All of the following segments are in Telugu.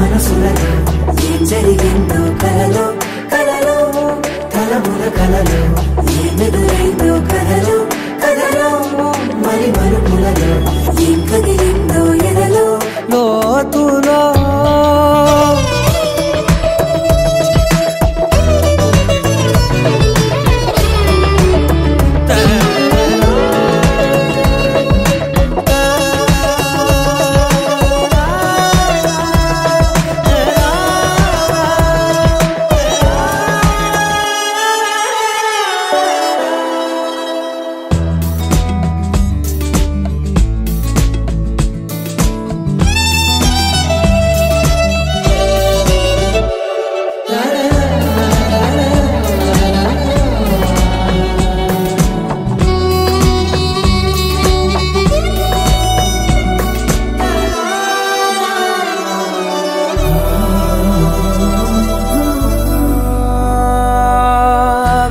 మనసులలో ఏం జరిగిందో కలలో కలలో తలముల కలలో ఏమెదురైందో కలలో కలలో మరి మరుపులలో ఏం కదిలిందో ఎదలో లోతులో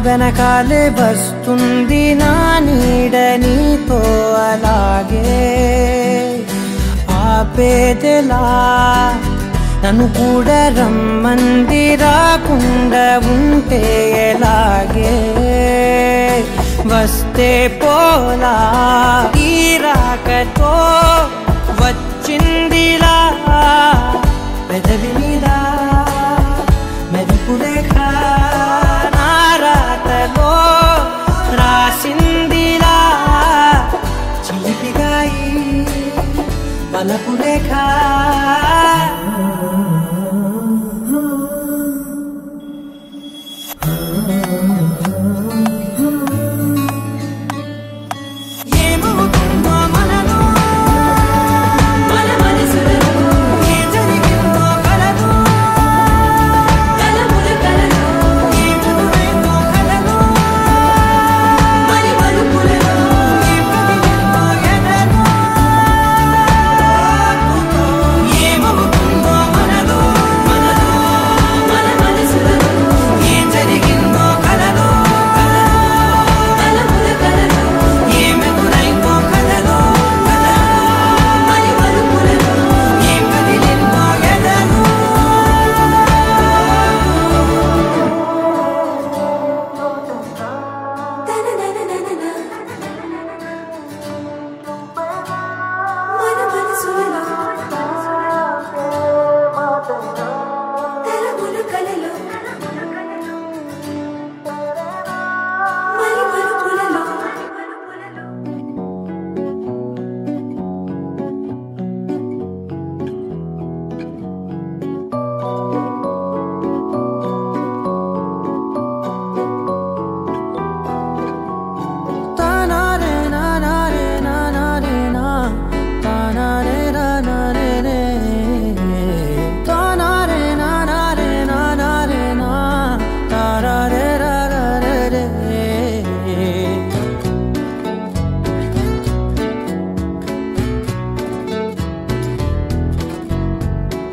వెనకాలే వస్తుంది నా నీడ నీతో అలాగే ఆపేదెలా నన్ను కూడా రమ్మంది రాకుండా ఉంటే ఎలాగే వస్తే పోలా ఈ రాకతో వచ్చిందిలా పెదవి మీద మెరుపు రేఖ రాసిందిలా చిలిపిగాయి వలపు రేఖ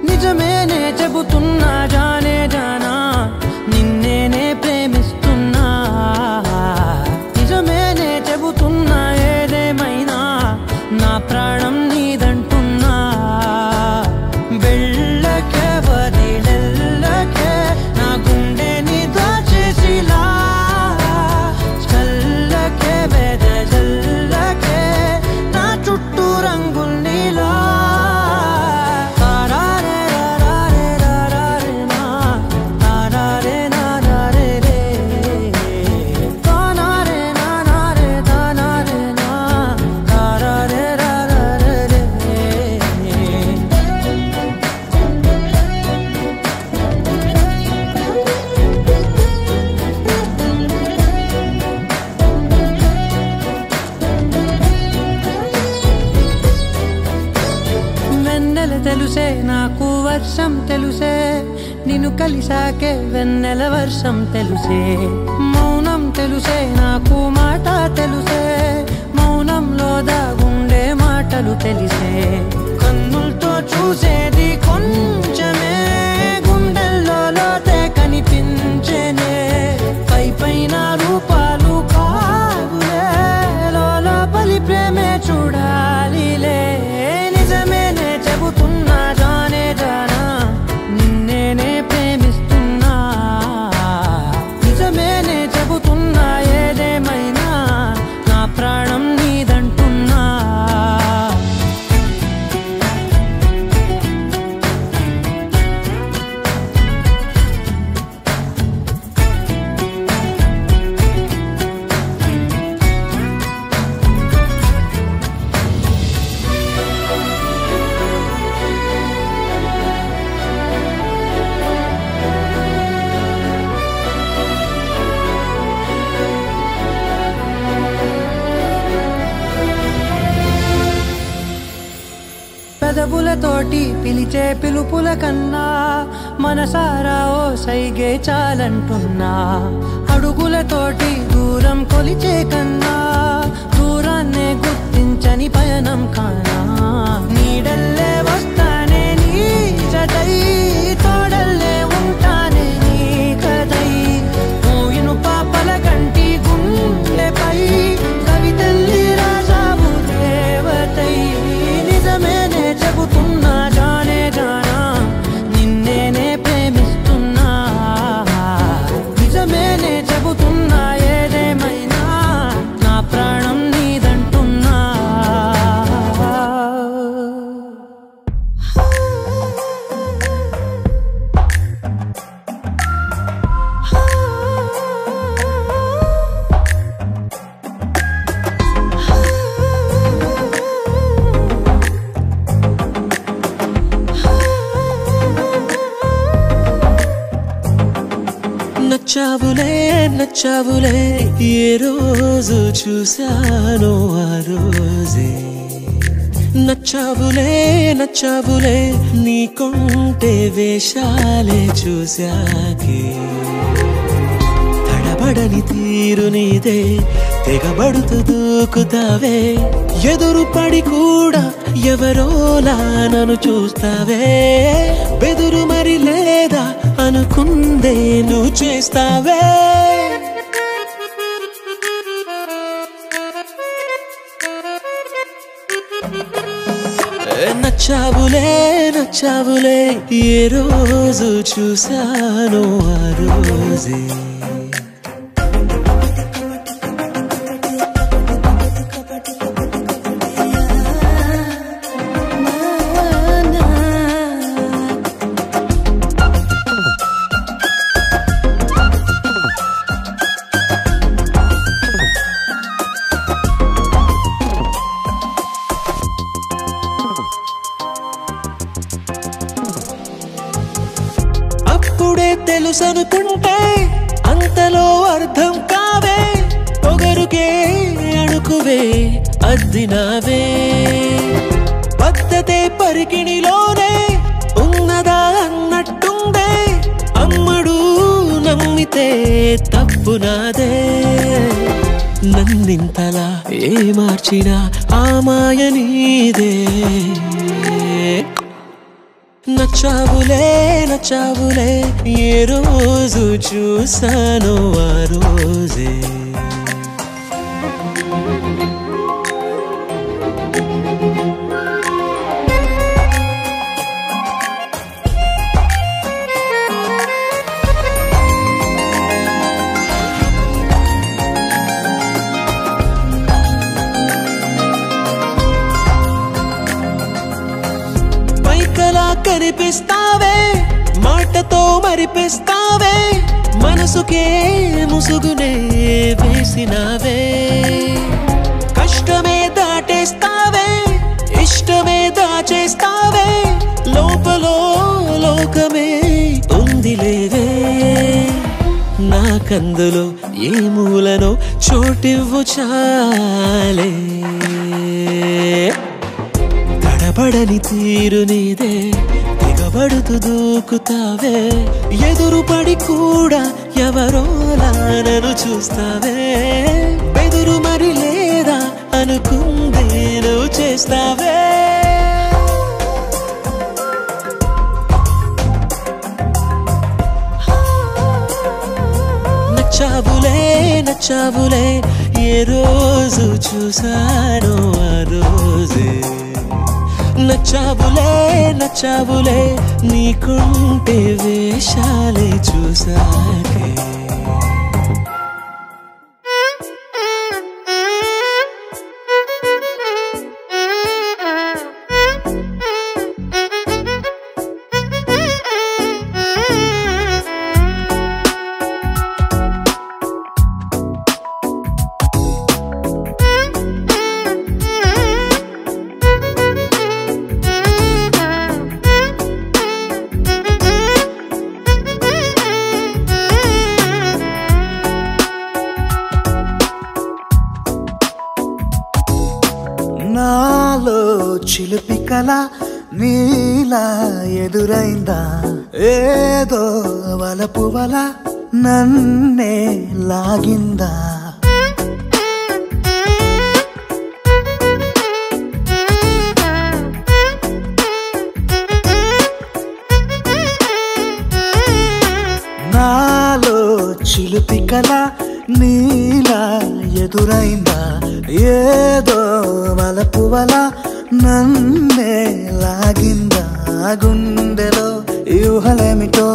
నిజమేనే చెబుతున్నా జానే జానా నిన్నేనే ప్రేమిస్తున్నా నిజమేనే చెబుతున్నా ఏదేమైనా నా ప్రాణం నీదంటున్నా వెళ్ళకే వదిలెళ్ళకే నా గుండెని దాచేసిలా చల్లకే వెదజల్లకే నా చుట్టూ రంగుల్నిలా తెలుసే నాకు వర్షం తెలుసే నిన్ను కలిసాకే వెన్నెల వర్షం తెలుసే మౌనం తెలుసే నాకు మాట తెలుసే మౌనంలో దాగుండే మాటలు తెలిసే కన్నులతో చూసేది కొంచెమే గుండెల్లో లోతే కనిపించేనే పై పైన రూపాలు కాదులే లోపలి ప్రేమే చూడాలిలే నిజమేనే చెబుతున్నా జానే జానా పెదవులతోటి పిలిచే పిలుపుల కన్నా మనసారా ఓ సైగే చాలంటున్నా అడుగులతోటి దూరం కొలిచే కన్నా దూరాన్నే గుర్తించని పయనం కానా నీడల్లే వస్తానే నీ జతై తోడల్లే ఉంటానే నీ కదై మూయిను పాపల కంటి గుండెపై కవితల్లి రాజావు దేవతై నిజమేనే చెబుతున్నా జానే జానా నిన్నేనే ప్రేమిస్తున్నా నిజమేనే చెబుతున్నా ఏదేమైనా నా ప్రాణం నీదంటున్నా నచ్చావులే నచ్చావులే ఏ రోజు చూశానో ఆ రోజే నచ్చావులే నచ్చావులే నీకుంటే వేషాలే చూశాకే తడబడని తీరు నీదే తెగబడుతూ దూకుతావే ఎదురు పడి కూడా ఎవరోలా నన్ను చూస్తావే బెదురు మరి లేదా అనుకుందే నువ్వు చేస్తావే నచ్చావులే నచ్చావులే ఏ రోజు చూశానో ఆ రోజే అప్పుడే తెలుసనుకుంటే అంతలో అర్థం కావే పొగరుకే అణుకువే అద్దినావే పద్ధతే పరికిణిలోనే ఉన్నదా అన్నట్టుందే అమ్మడు నమ్మితే తప్పు నాదే నన్నింతలా ఏ మార్చినా ఆ మాయ నీదే నచ్చావులే నచ్చావులే ఏ రోజు చూశానో ఆ రోజే కనిపిస్తావే మాటతో మరిపిస్తావే మనసుకే ముసుగునే వేసినావే కష్టమే దాటేస్తావే ఇష్టమే దాచేస్తావే లోపలో లోకమే ఉందిలేవే నాకందులో ఏ మూలనో చోటివ్వు చాలే తడబడని తీరు నీదే తెగబడుతూ దూకుతావే ఎదురు పడి కూడా ఎవరోలా నన్ను చూస్తావే బెదురు మరి లేదా అనుకుందే నువ్వు చేస్తావే నచ్చావులే నచ్చావులే ఏ రోజు చూశానో ఆ రోజే నచ్చావులే నచ్చావులే నీకుంటే వేషాలే చూసాకే నాలో చిలిపి కల నీలా ఎదురైందా ఏదో వలపు వల నన్నే లాగిందా నాలో చిలిపి కల నీలా ఎదురైందా ఏదో వలపు వల నన్నే లాగిందా గుండెలో ఊహలేమిటో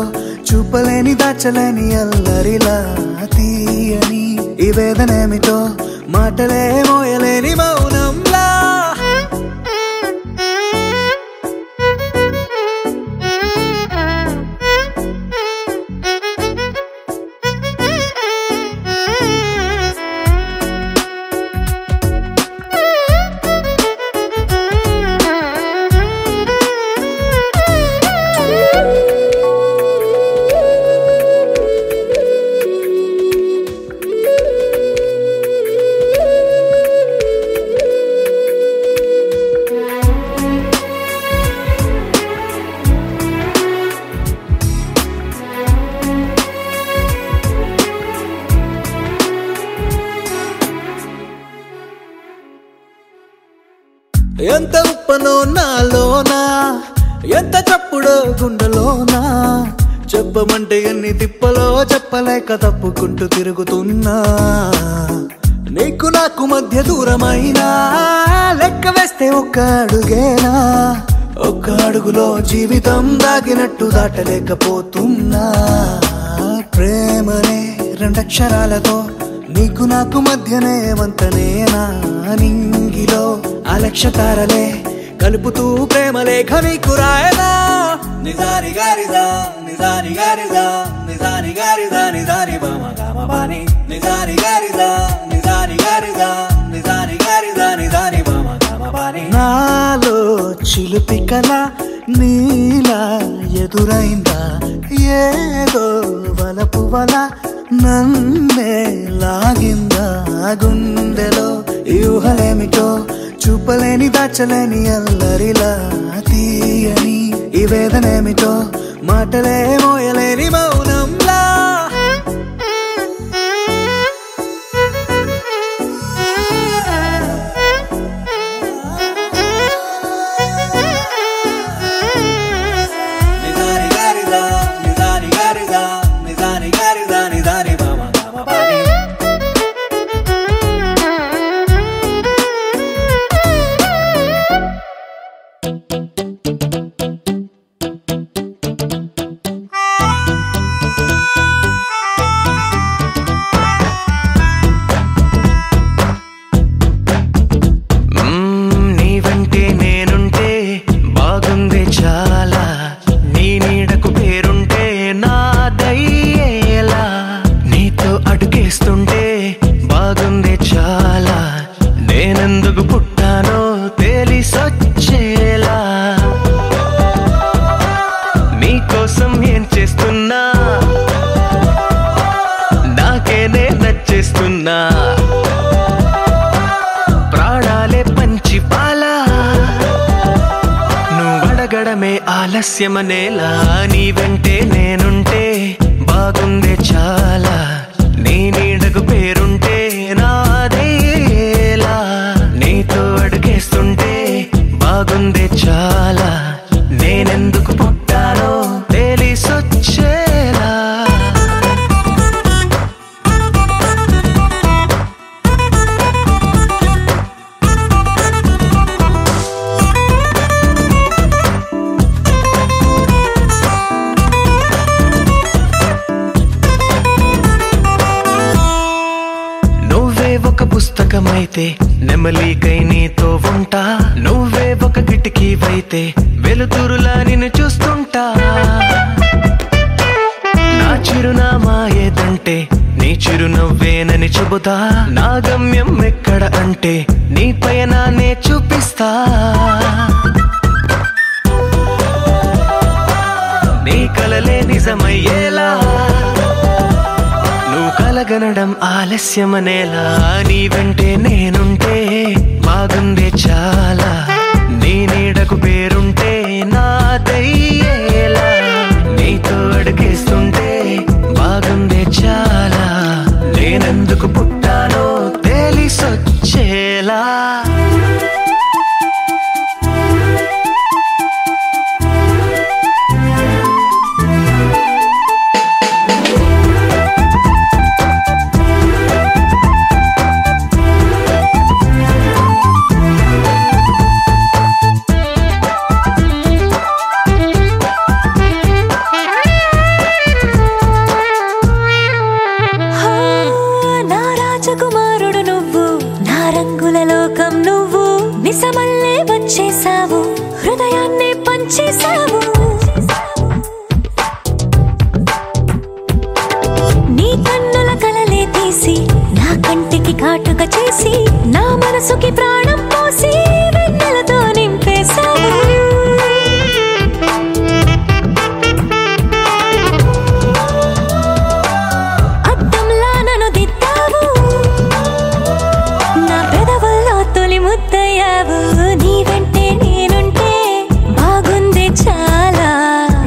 చూపలేని దాచలేని అల్లరిలా తీయని ఈ వేదనేమిటో మాటలే మోయలేని మౌనంలా ఎంత ఉప్పనో నాలోనా ఎంత చప్పుడో గుండెలోనా చెప్పమంటే ఎన్ని తిప్పలో చెప్పలేక తప్పుకుంటూ తిరుగుతున్నా నీకు నాకు మధ్య దూరమైనా లెక్క వేస్తే ఒక్క అడుగేనా ఒక్క అడుగులో జీవితం దాగినట్టు దాటలేకపోతున్నా ప్రేమనే రెండక్షరాలతో నీకు నాకు మధ్యనే వంతనేనా నింగిలో అలక్షతారలే కలుపుతూ ప్రేమ లేఖ నీకు రాయనా నిజాని గారిదా నిజాని గారిదా నిజాని గారిదా నిజాని బామ గామ బాని నిజాని గారిదా నిజాని గారిదా నిజాని గారిదా నిజాని బామ గామ బాని నాలో చిలిపి కల నీలా ఎదురైందా ఏదో వలపు వల నన్నే లాగిందా గుండెలో ఊహలేమిటో చూపలేని దాచలేని అల్లరిలా తీయని ఈ వేదనేమిటో మాటలే మోయలేని మౌనంలా నిజాని గారిదా నిజాని గారిదా నిజాని గారిదా నిజాని బామ గామ బాని ప్రాణాలే పంచిపాలా నువ్వడగడమే ఆలస్యమనేలా నీ వెంటే నేనుంటే బాగుందే చాలా నీ నీడకు పేరుంటే నాదేలా నీతో అడుగేస్తుంటే బాగుందే చాలా నేనెందుకు పుట్టానో తెలిసొచ్చేలా ఒక పుస్తకమైతే నెమలికై నీతో ఉంటా నువ్వే ఒక కిటికీవైతే వెలుతురులా నిన్ను చూస్తుంటా నా చిరునామా ఏదంటే నీ చిరునవ్వేనని చెబుతా నా గమ్యం ఎక్కడ అంటే నీ పయనాన్నే చూపిస్తా నీ కలలే నిజమయ్యేలా నువ్వు కలగనడం ఆలస్యమనేలా నీ వెంటే నేనుంటే బాగుందే చాలా నీ నీడకు పేరుంటే నిసమల్లే వచ్చేసావు హృదయాన్ని పంచేసావు నీ కన్నుల కలలే తీసి నా కంటికి కాటుక చేసి నా మనసుకి ప్రాణం పోసి వెన్నెలతో నింపేసావు అద్దంలా నన్ను దిద్దావు నా పెదవుల్లో తొలి ముద్దయ్యావు నీ వెంటే నేనుంటే బాగుంది చాలా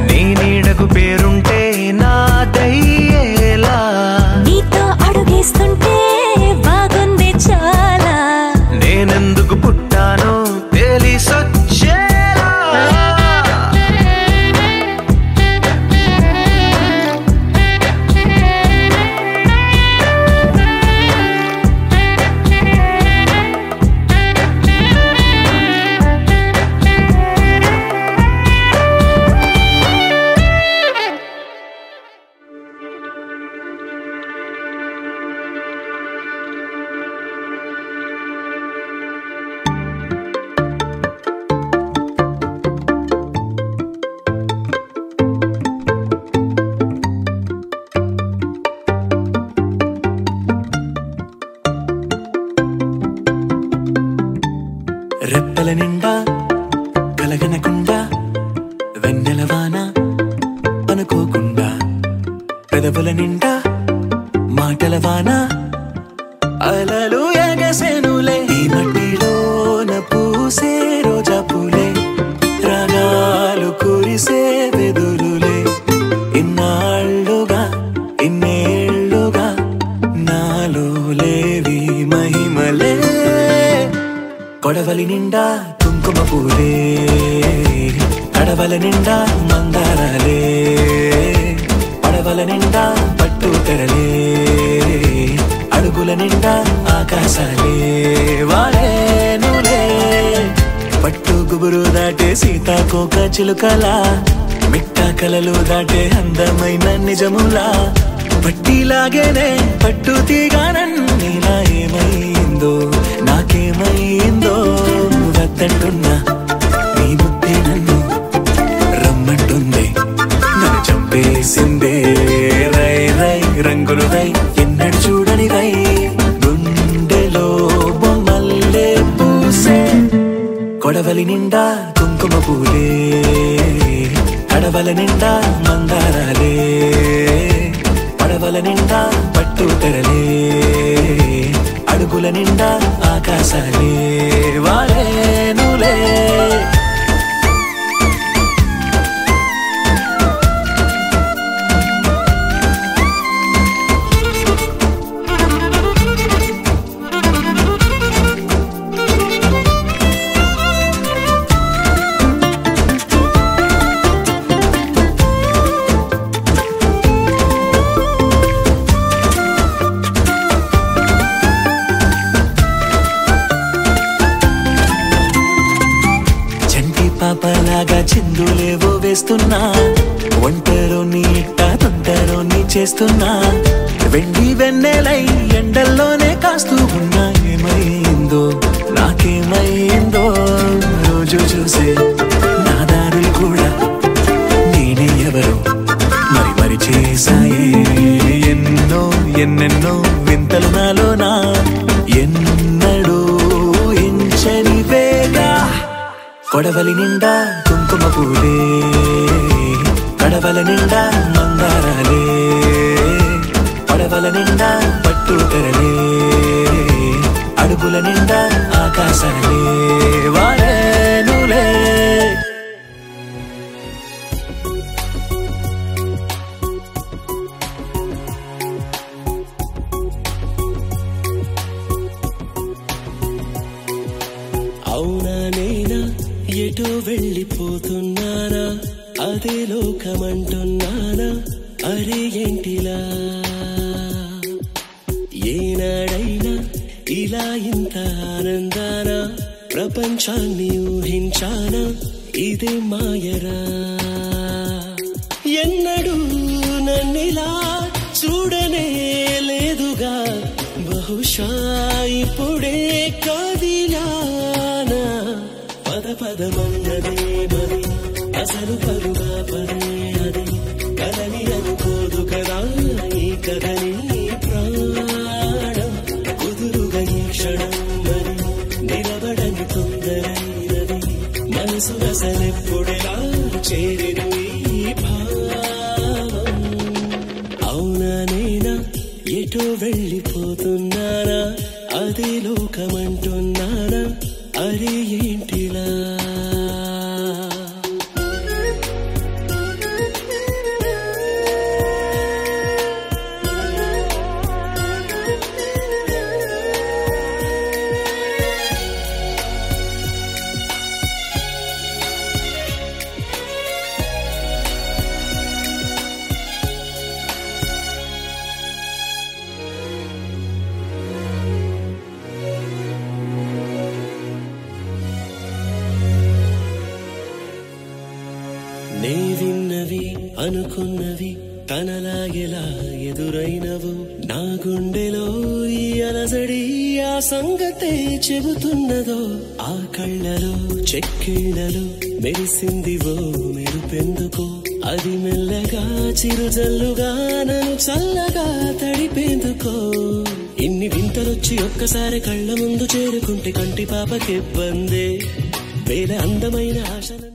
నీ నీడకు పేరుంటే నాదయ్యేలా నీతో అడుగేస్తుంటే బాగుంది చాలా నేనెందుకు పుట్టానో తెలిసొచ్చేలా రెప్పల నిండా కలగనకుండా వెన్నెలవాన అనుకోకుండా పెదవుల నిండా మాటల వాన అలలు ఎగసెనులే ఈ మట్టిలోన పూసే రోజా పూలే రాగాలు కురిసే వెదురులే ఇన్నాళ్ళుగా ఇన్నేళ్ళుగా నాలో లేవి మహిమలే కొడవలి నిండా కుంకుమ పూలే కడవల నిండా మందారాలే పడవల నిండా పట్టు తెరలే అడుగుల నిండా ఆకాశాలే వారేనులే పట్టు గుబురు దాటే సీతాకోక చిలుకలా మిట్టా కలలు దాటే అందమైన నిజములా పట్టిలాగేనే పట్టు తీగానన్నీలా ఏమైందో నాకేమైందో వద్దంటున్నా నీ బుద్ధి నన్ను రమ్మంటుంది నన్ను చంపేసిందే రై రై రంగులు రై ఎన్నడు చూడని రై గుండెలో బొమ్మల్లే పూసే కొడవలి నిండా కుంకుమ పూలే కడవల నిండా మందారాలే పడవల నిండా పట్టు తెరలే అడుగుల నిండా ఆకాశాలే వారేనులే పాపలాగా చిందులేవో వేస్తున్నా ఒంటరో నీ ఇట్ట తొంటరో నీ చేస్తున్నా వెండి వెన్నెలై ఎండల్లోనే కాస్తూ ఉన్నా ఏమైందో నాకేమైందో రోజు చూసే నా దారులు కూడా నేనే ఎవరో మరి మరి చేసాయే ఎన్నో ఎన్నెన్నో వింతలు నాలోనా ఎన్నడూ ఇంచని వేగా కొడవలి నిండా కుంకుమ పూలే కడవల నిండా మందారాలే పడవల నిండా పట్టు తెరలే అడుగుల నిండా ఆకాశాలే వారేనులే అవునా నేనా ఎటో వెళ్ళిపోతున్నానా అదే లోకమంటున్నానా అరే ఏంటిలా ఏనాడైనా ఇలా ఇంత ఆనందానా ప్రపంచాన్ని ఊహించానా ఇదే మాయరా ఎన్నడూ నన్నిలా చూడనే లేదుగా బహుశా ఇప్పుడే కదిలానా పదమన్నదే మరి అసలు పరుగా పదే అది కలని అనుకోదు కదా ఈ కథని ప్రాణం కుదురుగా ఈ క్షణం మరి నిలబడని తొందరైనది మనసు అసలెప్పుడెలా చేరెను ఈ భావం అవునా నేనా ఎటో వెళ్ళిపోతున్నానా అదే లోకమంటున్నానా అరే ఏంటిలా నే విన్నవి అనుకున్నవి తనలాగెలా ఎదురైనవు నా గుండెలో ఈ అలజడి ఆ సంగతే చెబుతున్నదో ఆ కళ్ళలో చెక్కిళ్ళలో మెరిసిందివో మెరుపెందుకో అది మెల్లగా చిరుజల్లుగా నన్ను చల్లగా తడిపేందుకో ఇన్ని వింతలొచ్చి ఒక్కసారి కళ్ళ ముందు చేరుకుంటే కంటి పాపకిబ్బందే వేల అందమైన ఆశలు